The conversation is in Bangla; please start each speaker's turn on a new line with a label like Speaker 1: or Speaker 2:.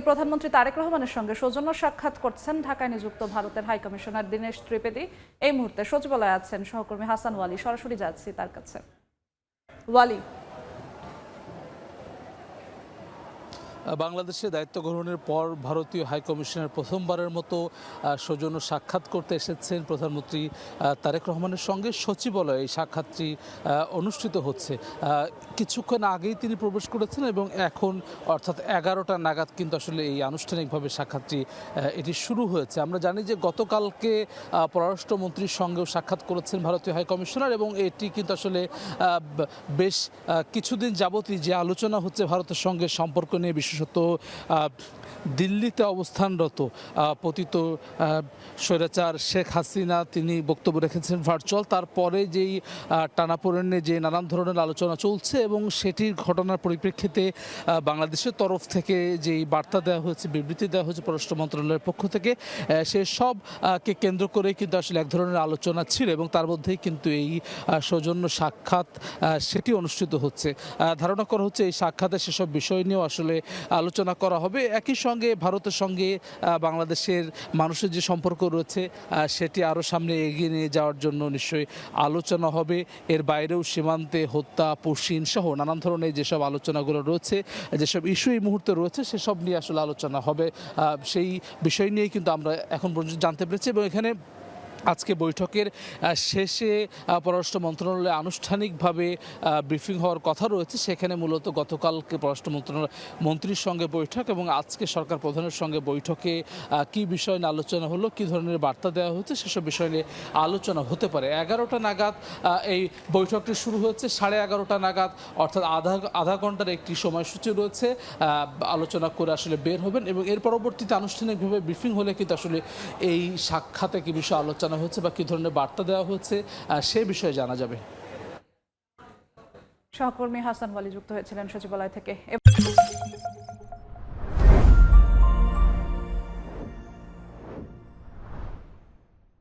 Speaker 1: প্রধানমন্ত্রী তারেক রহমানের সঙ্গে সৌজন্য সাক্ষাৎ করছেন ঢাকায় নিযুক্ত ভারতের হাই কমিশনার দীনেশ ত্রিবেদী। এই মুহূর্তে সচিবালয়ে আছেন সহকর্মী হাসান ওয়ালি। সরাসরি যাচ্ছি তার কাছে। ওয়ালি,
Speaker 2: বাংলাদেশে দায়িত্ব গ্রহণের পর ভারতীয় হাইকমিশনের প্রথমবারের মতো সৌজন্য সাক্ষাৎ করতে এসেছেন প্রধানমন্ত্রী তারেক রহমানের সঙ্গে। সচিবালয়ে এই সাক্ষাৎটি অনুষ্ঠিত হচ্ছে। কিছুক্ষণ আগেই তিনি প্রবেশ করেছেন এবং এখন অর্থাৎ 11টা নাগাদ কিন্তু আসলে এই আনুষ্ঠানিকভাবে সাক্ষাৎটি এটি শুরু হয়েছে। আমরা জানি যে গতকালকে পররাষ্ট্রমন্ত্রীর সঙ্গেও সাক্ষাৎ করেছেন ভারতীয় হাইকমিশনার এবং এটি কিন্তু আসলে বেশ কিছুদিন যাবতই যে আলোচনা হচ্ছে ভারতের সঙ্গে সম্পর্ক নিয়ে, বিশেষত দিল্লিতে অবস্থানরত পতিত স্বৈরাচার শেখ হাসিনা তিনি বক্তব্য রেখেছেন ভার্চুয়াল। তারপরে যেই টানাপোড়েনে যে নানান ধরনের আলোচনা চলছে এবং সেটির ঘটনার পরিপ্রেক্ষিতে বাংলাদেশের তরফ থেকে যেই বার্তা দেওয়া হয়েছে, বিবৃতি দেওয়া হয়েছে পররাষ্ট্র মন্ত্রণালয়ের পক্ষ থেকে, সে সবকে কেন্দ্র করে কিন্তু আসলে এক ধরনের আলোচনা ছিল এবং তার মধ্যেই কিন্তু এই সৌজন্য সাক্ষাৎ সেটি অনুষ্ঠিত হচ্ছে। ধারণা করা হচ্ছে এই সাক্ষাতে সেসব বিষয় নিয়েও আসলে আলোচনা করা হবে। একই সঙ্গে ভারতের সঙ্গে বাংলাদেশের মানুষের যে সম্পর্ক রয়েছে সেটি আরও সামনে এগিয়ে নিয়ে যাওয়ার জন্য নিশ্চয়ই আলোচনা হবে। এর বাইরেও সীমান্তে হত্যা, পুশিন সহ নানান ধরনের যেসব আলোচনাগুলো রয়েছে, যেসব ইস্যু এই মুহূর্তে রয়েছে সেসব নিয়ে আসলে আলোচনা হবে। সেই বিষয় নিয়েই কিন্তু আমরা এখন পর্যন্ত জানতে পেরেছি এবং এখানে আজকে বৈঠকের শেষে পররাষ্ট্র মন্ত্রণালয়ে আনুষ্ঠানিকভাবে ব্রিফিং হওয়ার কথা রয়েছে। সেখানে মূলত গতকালকে পররাষ্ট্র মন্ত্রীর সঙ্গে বৈঠক এবং আজকে সরকার প্রধানের সঙ্গে বৈঠকে কী বিষয় নিয়ে আলোচনা হলো, কী ধরনের বার্তা দেওয়া হচ্ছে সেসব বিষয় নিয়ে আলোচনা হতে পারে। 11টা নাগাদ এই বৈঠকটি শুরু হচ্ছে, 11:30 নাগাদ অর্থাৎ আধা ঘন্টার একটি সময়সূচি রয়েছে। আলোচনা করে আসলে বের হবেন এবং এর পরবর্তীতে আনুষ্ঠানিকভাবে ব্রিফিং হলে কিন্তু আসলে এই সাক্ষাতে কী বিষয়ে আলোচনা হচ্ছে বা কী ধরনের বার্তা দেওয়া হচ্ছে সে বিষয়ে জানা যাবে।
Speaker 1: সহকর্মী হাসান ওয়ালি যুক্ত হয়েছিলেন সচিবালয় থেকে।